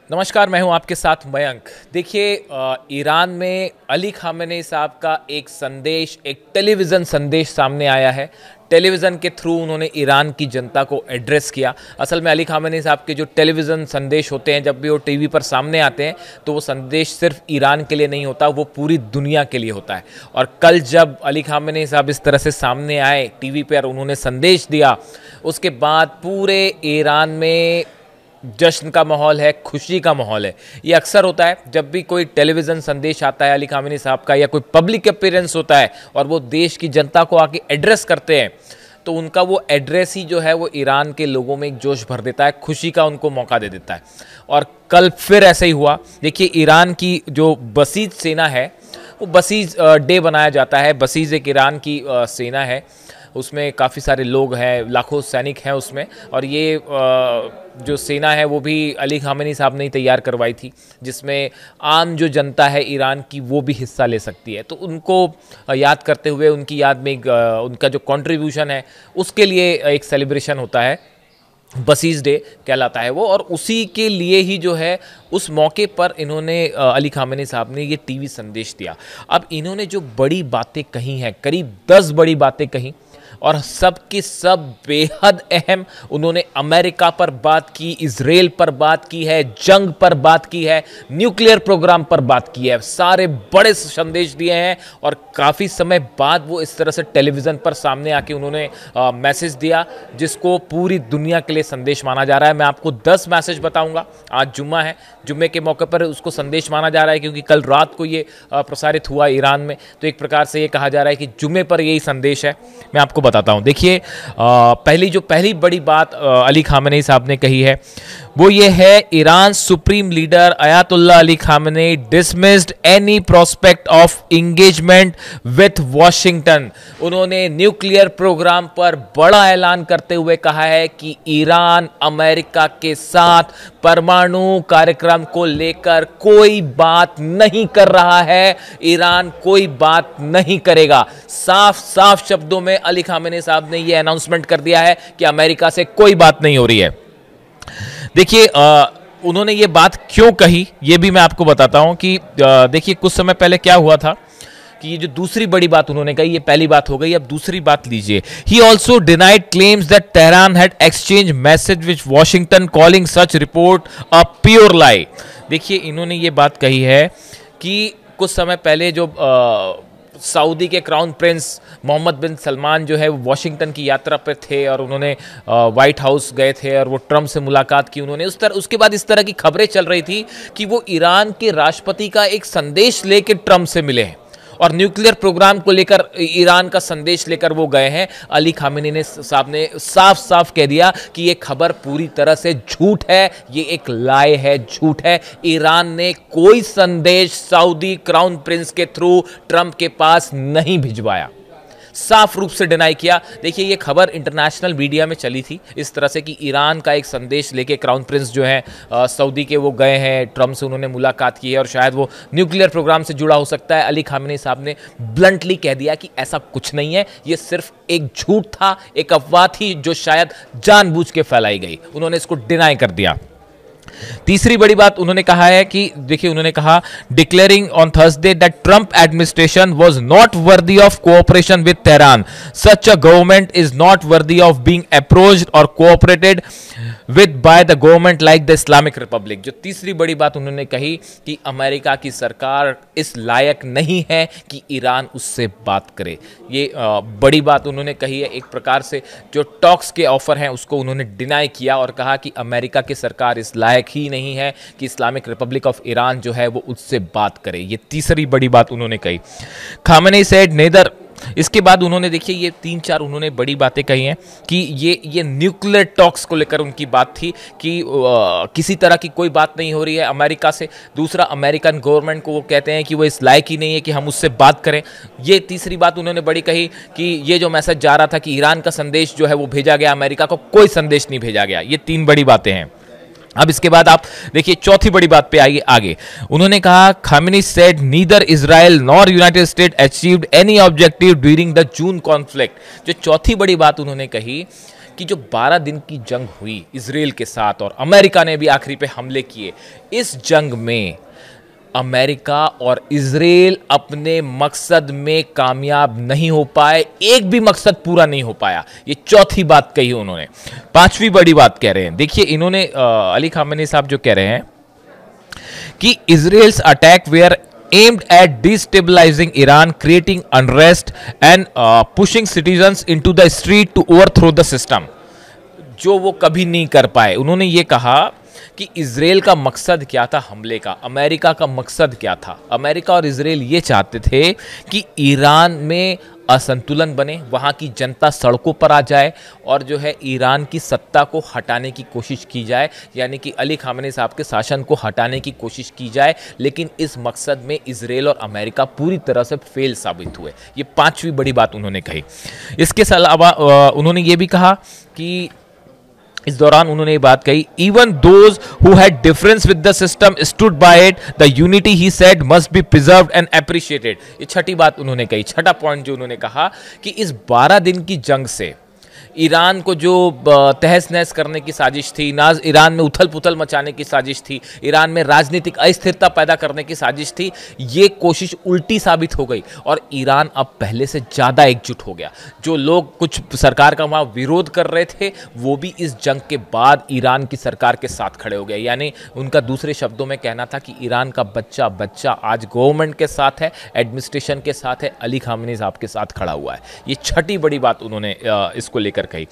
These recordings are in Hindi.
नमस्कार, मैं हूं आपके साथ मयंक। देखिए, ईरान में अली खामेनी साहब का एक संदेश, एक टेलीविज़न संदेश सामने आया है। टेलीविज़न के थ्रू उन्होंने ईरान की जनता को एड्रेस किया। असल में अली खामेनी साहब के जो टेलीविज़न संदेश होते हैं, जब भी वो टीवी पर सामने आते हैं तो वो संदेश सिर्फ ईरान के लिए नहीं होता, वो पूरी दुनिया के लिए होता है। और कल जब अली खामेनी साहब इस तरह से सामने आए टीवी पर, उन्होंने संदेश दिया, उसके बाद पूरे ईरान में जश्न का माहौल है, खुशी का माहौल है। ये अक्सर होता है जब भी कोई टेलीविज़न संदेश आता है अली खामेनी साहब का, या कोई पब्लिक अपीयरेंस होता है और वो देश की जनता को आके एड्रेस करते हैं, तो उनका वो एड्रेस ही जो है वो ईरान के लोगों में एक जोश भर देता है, खुशी का उनको मौका दे देता है। और कल फिर ऐसे ही हुआ। देखिए, ईरान की जो बसीज सेना है, वो बसीज डे बनाया जाता है। बसीज एक ईरान की सेना है, उसमें काफ़ी सारे लोग हैं, लाखों सैनिक हैं उसमें। और ये जो सेना है वो भी अली खामेनी साहब ने ही तैयार करवाई थी, जिसमें आम जो जनता है ईरान की वो भी हिस्सा ले सकती है। तो उनको याद करते हुए, उनकी याद में उनका जो कंट्रीब्यूशन है उसके लिए एक सेलिब्रेशन होता है, बसीज डे कहलाता है वो। और उसी के लिए ही जो है उस मौके पर इन्होंने अली खामेनी साहब ने ये टीवी संदेश दिया। अब इन्होंने जो बड़ी बातें कही हैं, करीब 10 बड़ी बातें कही, और सब की सब बेहद अहम। उन्होंने अमेरिका पर बात की, इजराइल पर बात की है, जंग पर बात की है, न्यूक्लियर प्रोग्राम पर बात की है। सारे बड़े संदेश दिए हैं और काफ़ी समय बाद वो इस तरह से टेलीविज़न पर सामने आके उन्होंने मैसेज दिया, जिसको पूरी दुनिया के लिए संदेश माना जा रहा है। मैं आपको 10 मैसेज बताऊंगा। आज जुम्मा है, जुम्मे के मौके पर उसको संदेश माना जा रहा है, क्योंकि कल रात को ये प्रसारित हुआ ईरान में। तो एक प्रकार से ये कहा जा रहा है कि जुम्मे पर यही संदेश है। मैं आपको बताता हूं। देखिए, पहली बड़ी बात अली खामेनी साहब ने कही है वो ये है, Iran supreme leader Ayatollah Ali Khamenei dismissed any prospect of engagement with Washington. उन्होंने न्यूक्लियर प्रोग्राम पर बड़ा ऐलान करते हुए कहा है कि ईरान अमेरिका के साथ परमाणु कार्यक्रम को लेकर कोई बात नहीं कर रहा है, ईरान कोई बात नहीं करेगा। साफ साफ शब्दों में अली खामेनी साहब ने यह अनाउंसमेंट कर दिया है कि अमेरिका से कोई बात नहीं हो रही है। देखिए, उन्होंने ये बात क्यों कही ये भी मैं आपको बताता हूं कि देखिए, कुछ समय पहले क्या हुआ था कि ये जो दूसरी बड़ी बात उन्होंने कही, ये पहली बात हो गई, अब दूसरी बात लीजिए। He also denied claims that Tehran had exchange message with Washington calling such report a pure lie. देखिए, इन्होंने ये बात कही है कि कुछ समय पहले जो सऊदी के क्राउन प्रिंस मोहम्मद बिन सलमान जो है वो वॉशिंगटन की यात्रा पर थे, और उन्होंने वाइट हाउस गए थे और वो ट्रम्प से मुलाकात की उन्होंने। उसके बाद इस तरह की खबरें चल रही थी कि वो ईरान के राष्ट्रपति का एक संदेश लेकर ट्रम्प से मिले हैं और न्यूक्लियर प्रोग्राम को लेकर ईरान का संदेश लेकर वो गए हैं। अली खामेनी साहब ने साफ साफ कह दिया कि ये खबर पूरी तरह से झूठ है, ये एक लाए है, झूठ है। ईरान ने कोई संदेश सऊदी क्राउन प्रिंस के थ्रू ट्रंप के पास नहीं भिजवाया, साफ रूप से डिनाई किया। देखिए, ये खबर इंटरनेशनल मीडिया में चली थी इस तरह से कि ईरान का एक संदेश लेके क्राउन प्रिंस जो है सऊदी के, वो गए हैं, ट्रम्प से उन्होंने मुलाकात की है और शायद वो न्यूक्लियर प्रोग्राम से जुड़ा हो सकता है। अली खामेनी साहब ने ब्लंटली कह दिया कि ऐसा कुछ नहीं है, ये सिर्फ एक झूठ था, एक अफवाह थी जो शायद जानबूझ के फैलाई गई। उन्होंने इसको डिनाई कर दिया। तीसरी बड़ी बात उन्होंने कहा है कि देखिए, उन्होंने कहा, declaring on Thursday that Trump administration was not worthy of cooperation with Tehran, such a government is not worthy of being approached और cooperated with by the government like the Islamic Republic. जो तीसरी बड़ी बात उन्होंने कही कि अमेरिका की सरकार इस लायक नहीं है कि ईरान उससे बात करे। ये बड़ी बात उन्होंने कही है। एक प्रकार से जो टॉक्स के ऑफर हैं उसको उन्होंने डिनाई किया और कहा कि अमेरिका की सरकार इस लायक ही नहीं है कि इस्लामिक रिपब्लिक ऑफ ईरान जो है वो उससे बात करे। ये तीसरी बड़ी बात उन्होंने कही। Khamenei said neither. इसके बाद उन्होंने, देखिए, ये 3-4 उन्होंने बड़ी बातें कही हैं कि ये न्यूक्लियर टॉक्स को लेकर उनकी बात थी कि किसी तरह की कोई बात नहीं हो रही है अमेरिका से। दूसरा, अमेरिकन गवर्नमेंट को वो कहते हैं कि वो इस लायक ही नहीं है कि हम उससे बात करें। ये तीसरी बात उन्होंने बड़ी कही कि ये जो मैसेज जा रहा था कि ईरान का संदेश जो है वो भेजा गया, अमेरिका को कोई संदेश नहीं भेजा गया। ये 3 बड़ी बातें हैं। अब इसके बाद आप देखिए चौथी बड़ी बात पे आइए आगे। उन्होंने कहा, Khamenei said neither Israel nor United state achieved any objective during the June conflict. जो चौथी बड़ी बात उन्होंने कही कि जो 12 दिन की जंग हुई इजराइल के साथ और अमेरिका ने भी आखिरी पे हमले किए, इस जंग में अमेरिका और इजराइल अपने मकसद में कामयाब नहीं हो पाए, एक भी मकसद पूरा नहीं हो पाया। ये चौथी बात कही उन्होंने। पांचवी बड़ी बात कह रहे हैं, देखिए इन्होंने अली खामेनी साहब जो कह रहे हैं कि Israel's attack were aimed at destabilizing Iran, creating unrest and pushing citizens into the street to overthrow the system, जो वो कभी नहीं कर पाए। उन्होंने ये कहा कि इजराइल का मकसद क्या था हमले का, अमेरिका का मकसद क्या था। अमेरिका और इजराइल ये चाहते थे कि ईरान में असंतुलन बने, वहाँ की जनता सड़कों पर आ जाए और जो है ईरान की सत्ता को हटाने की कोशिश की जाए, यानी कि अली खामेनी साहब के शासन को हटाने की कोशिश की जाए। लेकिन इस मकसद में इजराइल और अमेरिका पूरी तरह से फेल साबित हुए। ये पांचवी बड़ी बात उन्होंने कही। इसके अलावा उन्होंने ये भी कहा कि इस दौरान उन्होंने ये बात कही, even those who had difference with the system stood by it, the unity he said must be preserved and appreciated. ये छठी बात उन्होंने कही, छठा पॉइंट जो उन्होंने कहा कि इस 12 दिन की जंग से ईरान को जो तहस नहस करने की साजिश थी, ईरान में उथल पुथल मचाने की साजिश थी, ईरान में राजनीतिक अस्थिरता पैदा करने की साजिश थी, ये कोशिश उल्टी साबित हो गई और ईरान अब पहले से ज़्यादा एकजुट हो गया। जो लोग कुछ सरकार का वहाँ विरोध कर रहे थे, वो भी इस जंग के बाद ईरान की सरकार के साथ खड़े हो गए। यानी उनका दूसरे शब्दों में कहना था कि ईरान का बच्चा बच्चा आज गवर्नमेंट के साथ है, एडमिनिस्ट्रेशन के साथ है, अली खामेनी साहब के साथ खड़ा हुआ है। ये छठी बड़ी बात उन्होंने इसको लेकर कही।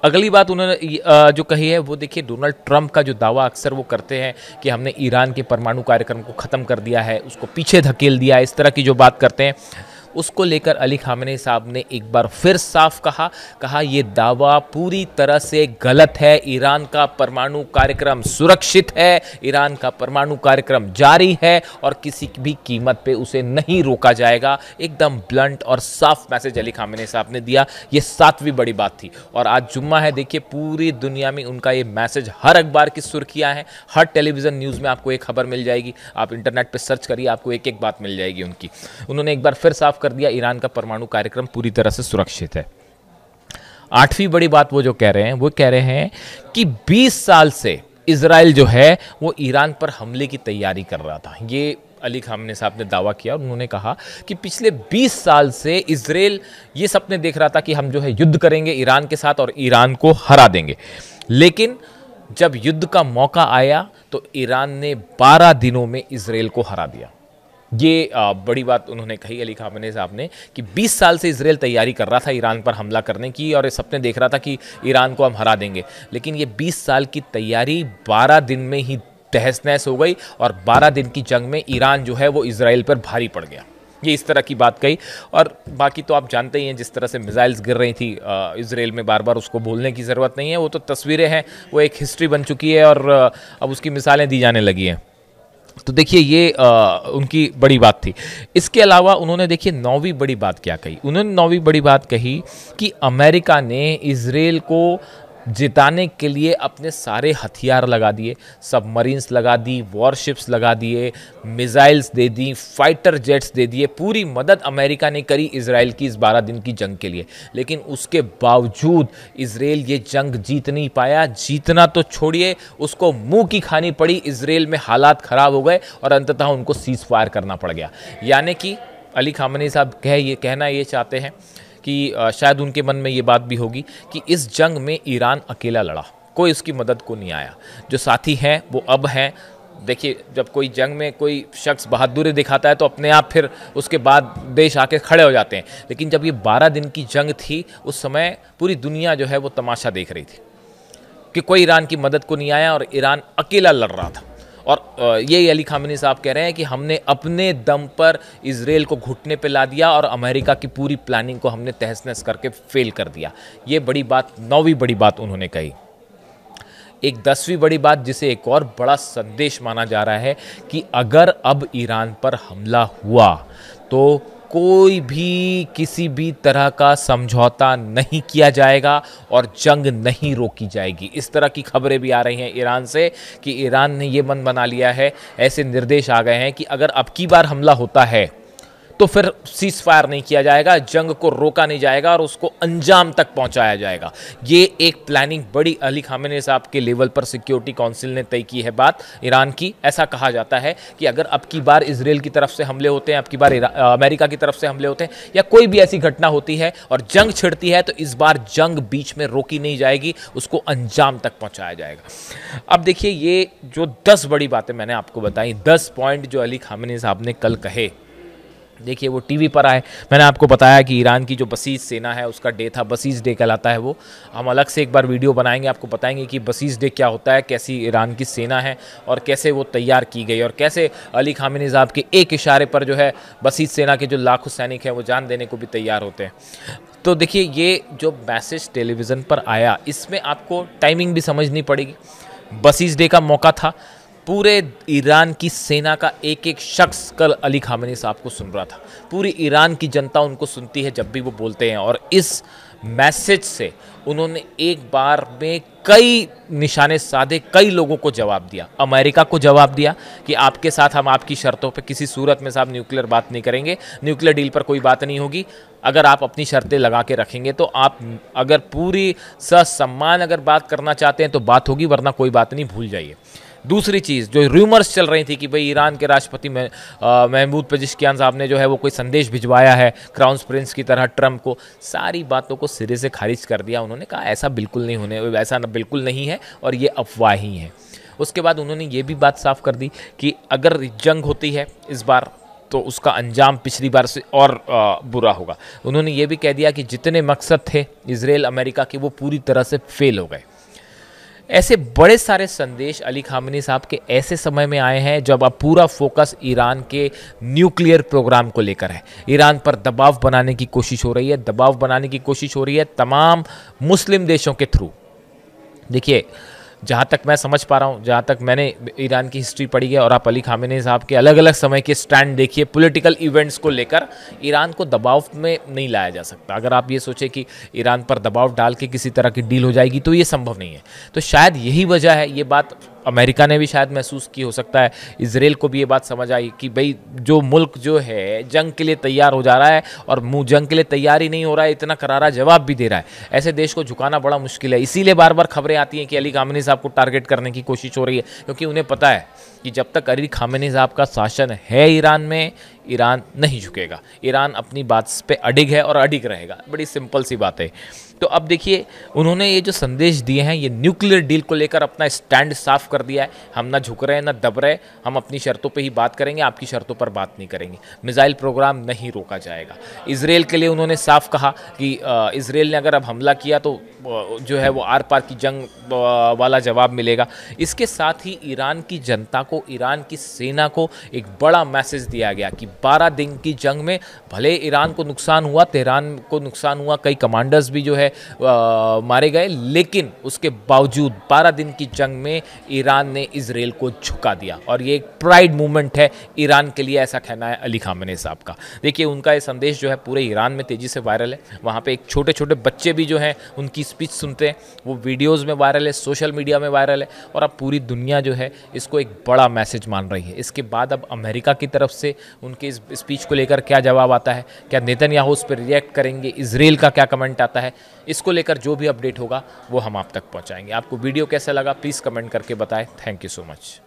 अगली बात उन्होंने जो कही है वो देखिए, डोनाल्ड ट्रंप का जो दावा अक्सर वो करते हैं कि हमने ईरान के परमाणु कार्यक्रम को ख़त्म कर दिया है, उसको पीछे धकेल दिया, इस तरह की जो बात करते हैं, उसको लेकर अली खामेनी साहब ने एक बार फिर साफ कहा ये दावा पूरी तरह से गलत है। ईरान का परमाणु कार्यक्रम सुरक्षित है, ईरान का परमाणु कार्यक्रम जारी है और किसी भी कीमत पे उसे नहीं रोका जाएगा। एकदम ब्लंट और साफ मैसेज अली खामेनी साहब ने दिया। ये सातवीं बड़ी बात थी और आज जुम्मा है, देखिए पूरी दुनिया में उनका ये मैसेज हर अखबार की सुर्खियां हैं, हर टेलीविजन न्यूज़ में आपको एक खबर मिल जाएगी, आप इंटरनेट पर सर्च करिए, आपको एक एक बात मिल जाएगी उनकी। उन्होंने एक बार फिर साफ कर दिया, ईरान का परमाणु कार्यक्रम पूरी तरह से सुरक्षित है। आठवीं बड़ी बात वो जो कह रहे हैं, वो कह रहे हैं कि 20 साल से इजराइल जो है वो ईरान पर हमले की तैयारी कर रहा था। ये अली खामेनी साहब ने दावा किया। उन्होंने कहा कि पिछले 20 साल से इजराइल ये सपने देख रहा था कि हम जो है युद्ध करेंगे ईरान के साथ और ईरान को हरा देंगे, लेकिन जब युद्ध का मौका आया तो ईरान ने 12 दिनों में इजराइल को हरा दिया। ये बड़ी बात उन्होंने कही अली खामेनी साहब ने कि 20 साल से इजराइल तैयारी कर रहा था ईरान पर हमला करने की और ये सपने देख रहा था कि ईरान को हम हरा देंगे, लेकिन ये 20 साल की तैयारी 12 दिन में ही तहस नहस हो गई और 12 दिन की जंग में ईरान जो है वो इजराइल पर भारी पड़ गया। ये इस तरह की बात कही। और बाकी तो आप जानते ही हैं, जिस तरह से मिसाइल्स गिर रही थी इजराइल में, बार बार उसको बोलने की ज़रूरत नहीं है, वो तो तस्वीरें हैं, वो एक हिस्ट्री बन चुकी है और अब उसकी मिसालें दी जाने लगी हैं। तो देखिए ये उनकी बड़ी बात थी। इसके अलावा उन्होंने देखिए 9वीं बड़ी बात क्या कही। उन्होंने 9वीं बड़ी बात कही कि अमेरिका ने इजराइल को जिताने के लिए अपने सारे हथियार लगा दिए, सबमरीन्स लगा दी, वॉरशिप्स लगा दिए, मिसाइल्स दे दी, फाइटर जेट्स दे दिए, पूरी मदद अमेरिका ने करी इजराइल की इस 12 दिन की जंग के लिए। लेकिन उसके बावजूद इजराइल ये जंग जीत नहीं पाया। जीतना तो छोड़िए, उसको मुंह की खानी पड़ी। इजराइल में हालात ख़राब हो गए और अंततः उनको सीज फायर करना पड़ गया। यानी कि अली खामेनी साहब कहना ये चाहते हैं कि शायद उनके मन में ये बात भी होगी कि इस जंग में ईरान अकेला लड़ा, कोई उसकी मदद को नहीं आया। जो साथी हैं वो अब हैं। देखिए, जब कोई जंग में कोई शख्स बहादुरी दिखाता है तो अपने आप फिर उसके बाद देश आके खड़े हो जाते हैं, लेकिन जब ये 12 दिन की जंग थी उस समय पूरी दुनिया जो है वो तमाशा देख रही थी कि कोई ईरान की मदद को नहीं आया और ईरान अकेला लड़ रहा था। और यही अली खामेनी साहब कह रहे हैं कि हमने अपने दम पर इजराइल को घुटने पे ला दिया और अमेरिका की पूरी प्लानिंग को हमने तहस नहस करके फेल कर दिया। ये बड़ी बात, 9वीं बड़ी बात उन्होंने कही। एक 10वीं बड़ी बात, जिसे एक और बड़ा संदेश माना जा रहा है कि अगर अब ईरान पर हमला हुआ तो कोई भी किसी भी तरह का समझौता नहीं किया जाएगा और जंग नहीं रोकी जाएगी। इस तरह की खबरें भी आ रही हैं ईरान से कि ईरान ने ये मन बना लिया है, ऐसे निर्देश आ गए हैं कि अगर अब की बार हमला होता है तो फिर सीज फायर नहीं किया जाएगा, जंग को रोका नहीं जाएगा और उसको अंजाम तक पहुंचाया जाएगा। ये एक प्लानिंग बड़ी अली खामेनी साहब के लेवल पर सिक्योरिटी काउंसिल ने तय की है बात ईरान की। ऐसा कहा जाता है कि अगर अब की बार इजराइल की तरफ से हमले होते हैं, अब की बार अमेरिका की तरफ से हमले होते हैं या कोई भी ऐसी घटना होती है और जंग छिड़ती है, तो इस बार जंग बीच में रोकी नहीं जाएगी, उसको अंजाम तक पहुंचाया जाएगा। अब देखिए, ये जो 10 बड़ी बातें मैंने आपको बताई, 10 पॉइंट जो अली खामेनी साहब ने कल कहे, देखिए वो टीवी पर आए। मैंने आपको बताया कि ईरान की जो बसीज सेना है उसका डे था, बसीज डे कहलाता है वो। हम अलग से एक बार वीडियो बनाएंगे, आपको बताएंगे कि बसीज डे क्या होता है, कैसी ईरान की सेना है और कैसे वो तैयार की गई और कैसे अली खामेनी साहब के एक इशारे पर जो है बसीज सेना के जो लाखों सैनिक हैं वो जान देने को भी तैयार होते हैं। तो देखिए, ये जो मैसेज टेलीविज़न पर आया, इसमें आपको टाइमिंग भी समझनी पड़ेगी। बसीज डे का मौका था, पूरे ईरान की सेना का एक एक शख्स कल अली खामेनी साहब को सुन रहा था। पूरी ईरान की जनता उनको सुनती है जब भी वो बोलते हैं, और इस मैसेज से उन्होंने एक बार में कई निशाने साधे, कई लोगों को जवाब दिया। अमेरिका को जवाब दिया कि आपके साथ हम आपकी शर्तों पे किसी सूरत में साहब न्यूक्लियर बात नहीं करेंगे, न्यूक्लियर डील पर कोई बात नहीं होगी। अगर आप अपनी शर्तें लगा के रखेंगे तो आप अगर पूरी ससम्मान अगर बात करना चाहते हैं तो बात होगी, वरना कोई बात नहीं, भूल जाइए। दूसरी चीज़, जो र्यूमर्स चल रही थी कि भाई ईरान के राष्ट्रपति महमूद पेजेश्कियान साहब ने जो है वो कोई संदेश भिजवाया है क्राउन प्रिंस की तरह ट्रम्प को, सारी बातों को सिरे से खारिज कर दिया। उन्होंने कहा ऐसा बिल्कुल नहीं होने, ऐसा बिल्कुल नहीं है और ये अफवाह ही है। उसके बाद उन्होंने ये भी बात साफ कर दी कि अगर जंग होती है इस बार तो उसका अंजाम पिछली बार से और बुरा होगा। उन्होंने ये भी कह दिया कि जितने मकसद थे इजराइल अमेरिका के वो पूरी तरह से फेल हो गए। ऐसे बड़े सारे संदेश अली खामेनी साहब के ऐसे समय में आए हैं जब अब पूरा फोकस ईरान के न्यूक्लियर प्रोग्राम को लेकर है। ईरान पर दबाव बनाने की कोशिश हो रही है, दबाव बनाने की कोशिश हो रही है तमाम मुस्लिम देशों के थ्रू। देखिए, जहाँ तक मैं समझ पा रहा हूँ, जहाँ तक मैंने ईरान की हिस्ट्री पढ़ी है, और आप अली खामेनी साहब के अलग अलग समय के स्टैंड देखिए पॉलिटिकल इवेंट्स को लेकर, ईरान को दबाव में नहीं लाया जा सकता। अगर आप ये सोचें कि ईरान पर दबाव डाल के किसी तरह की डील हो जाएगी तो ये संभव नहीं है। तो शायद यही वजह है, ये बात अमेरिका ने भी शायद महसूस की हो सकता है, इजराइल को भी ये बात समझ आई कि भाई जो मुल्क जो है जंग के लिए तैयार हो जा रहा है और मुँह जंग के लिए तैयार ही नहीं हो रहा है, इतना करारा जवाब भी दे रहा है, ऐसे देश को झुकाना बड़ा मुश्किल है। इसीलिए बार बार खबरें आती हैं कि अली खामेनी साहब को टारगेट करने की कोशिश हो रही है, क्योंकि उन्हें पता है कि जब तक अली खामेनी साहब का शासन है ईरान में, ईरान नहीं झुकेगा। ईरान अपनी बात पे अडिग है और अडिग रहेगा। बड़ी सिंपल सी बात है। तो अब देखिए, उन्होंने ये जो संदेश दिए हैं, ये न्यूक्लियर डील को लेकर अपना स्टैंड साफ कर दिया है। हम ना झुक रहे हैं ना दब रहे, हम अपनी शर्तों पे ही बात करेंगे, आपकी शर्तों पर बात नहीं करेंगे। मिसाइल प्रोग्राम नहीं रोका जाएगा। इजराइल के लिए उन्होंने साफ कहा कि इजराइल ने अगर अब हमला किया तो जो है वो आर पार की जंग वाला जवाब मिलेगा। इसके साथ ही ईरान की जनता को, ईरान की सेना को एक बड़ा मैसेज दिया गया कि 12 दिन की जंग में भले ईरान को नुकसान हुआ, तेहरान को नुकसान हुआ, कई कमांडर्स भी जो है मारे गए, लेकिन उसके बावजूद 12 दिन की जंग में ईरान ने इजराइल को झुका दिया। और ये एक प्राइड मूवमेंट है ईरान के लिए, ऐसा कहना है अली खामेनी साहब का। देखिए, उनका ये संदेश जो है पूरे ईरान में तेज़ी से वायरल है। वहाँ पे एक छोटे छोटे बच्चे भी जो हैं उनकी स्पीच सुनते हैं, वो वीडियोज़ में वायरल है, सोशल मीडिया में वायरल है, और अब पूरी दुनिया जो है इसको एक बड़ा मैसेज मान रही है। इसके बाद अब अमेरिका की तरफ से उनके इस स्पीच को लेकर क्या जवाब आता है, क्या नेतन्याहू उस पर रिएक्ट करेंगे, इजराइल का क्या कमेंट आता है, इसको लेकर जो भी अपडेट होगा वो हम आप तक पहुंचाएंगे। आपको वीडियो कैसा लगा प्लीज़ कमेंट करके बताएं। Thank you so much.